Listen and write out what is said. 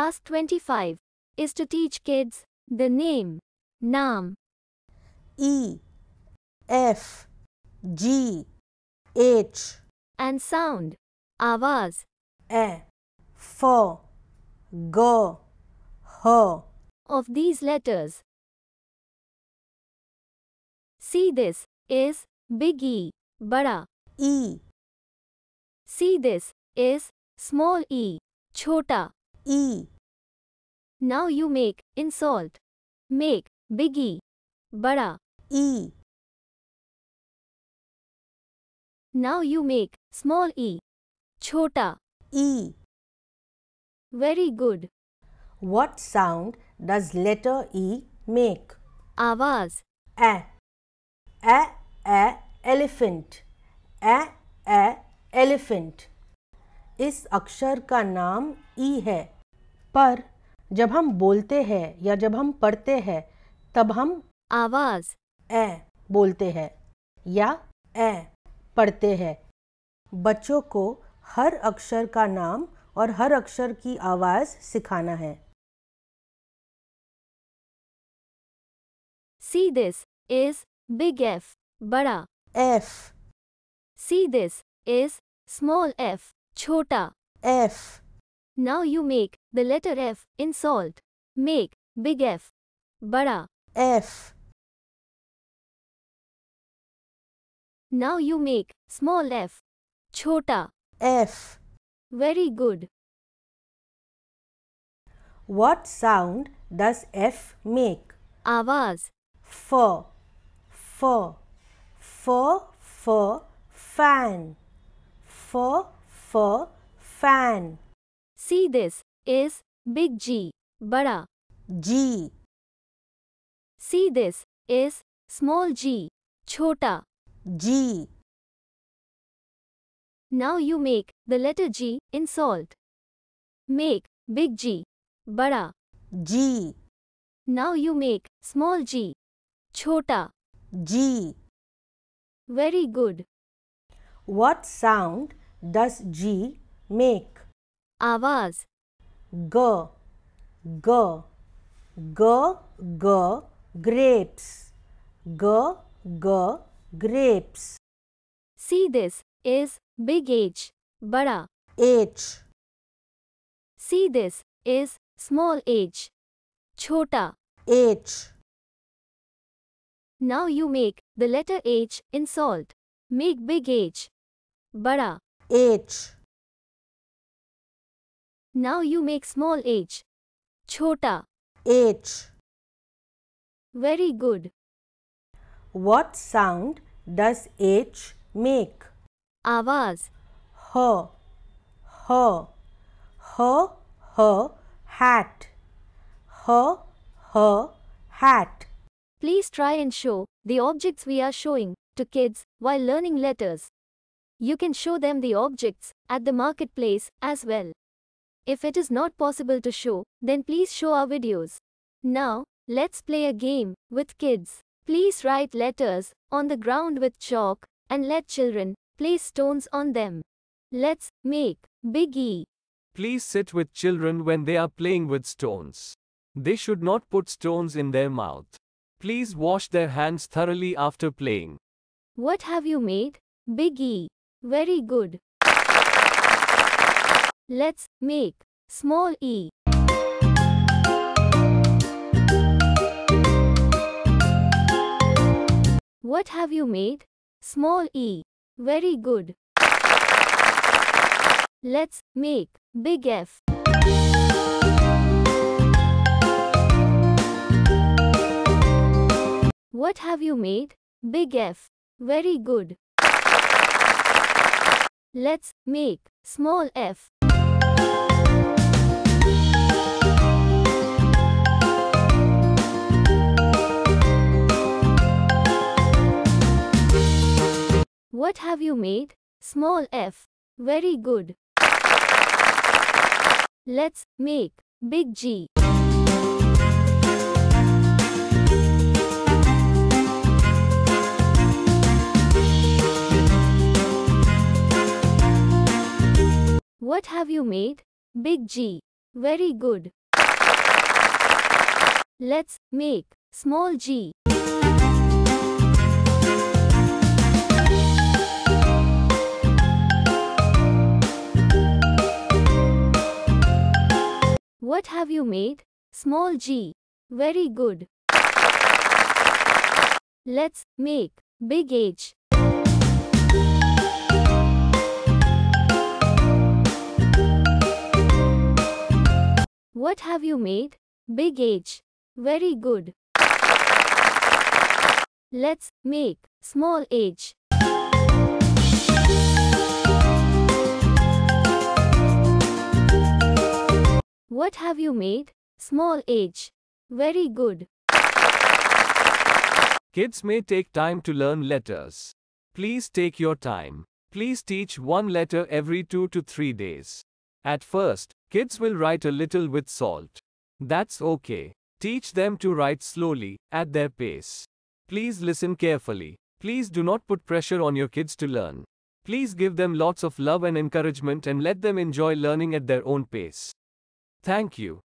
Task 25 is to teach kids the name, naam, E, F, G, H, and sound, आवाज, A, F, G, H. of these letters. See, this is big E, bada. E, See, this is small e, chota. E, Now you make insult. Make big E, bada. E, Now you make small e, chota. E. Very good. What sound does letter E make? आवाज, A, elephant. A, elephant. इस अक्षर का नाम ई है, पर जब हम बोलते हैं या जब हम पढ़ते हैं तब हम आवाज, ए बोलते हैं या ए पढ़ते हैं। बच्चों को हर अक्षर का नाम और हर अक्षर की आवाज़ सिखाना है। See, this is big F, bada. F, See, this is small f, chota. F, Now you make the letter F in salt. Make big F, bada. F. Now you make small f, chota. F. Very good. What sound does F make? आवाज, F, F, F, fan. F, F, fan. See, this is big G, bada. G, See, this is small g, chota. G. Now you make the letter G in salt. Make big G, bada. G, Now you make small g, chota. G. Very good. What sound does G make? आवाज, G, G, G, G, grapes. G, G, grapes. See, this is big H, bada. H, See, this is small h, chota. H. Now you make the letter H in salt. Make big H, bada. H. Now you make small h, chota. H. Very good. What sound does H make? आवाज, H, H, H, H, hat. H, H, hat. Please try and show the objects we are showing to kids while learning letters. You can show them the objects at the marketplace as well. If it is not possible to show, then please show our videos. Now, let's play a game with kids. Please write letters on the ground with chalk and let children place stones on them. Let's make big E. Please sit with children when they are playing with stones. They should not put stones in their mouth. Please wash their hands thoroughly after playing. What have you made? Big E. Very good. Let's make small e. What have you made? Small e. Very good. Let's make big F. What have you made? Big F. Very good. Let's make small f. What have you made? Small f. Very good. Let's make big G. What have you made? Big G. Very good. Let's make small g. What have you made? Small g. Very good. Let's make big H. What have you made? Big H. Very good. Let's make small h. What have you made? Small h. Very good. Kids may take time to learn letters. Please take your time. Please teach one letter every 2 to 3 days. At first, kids will write a little with salt. That's okay. Teach them to write slowly, at their pace. Please listen carefully. Please do not put pressure on your kids to learn. Please give them lots of love and encouragement and let them enjoy learning at their own pace. Thank you.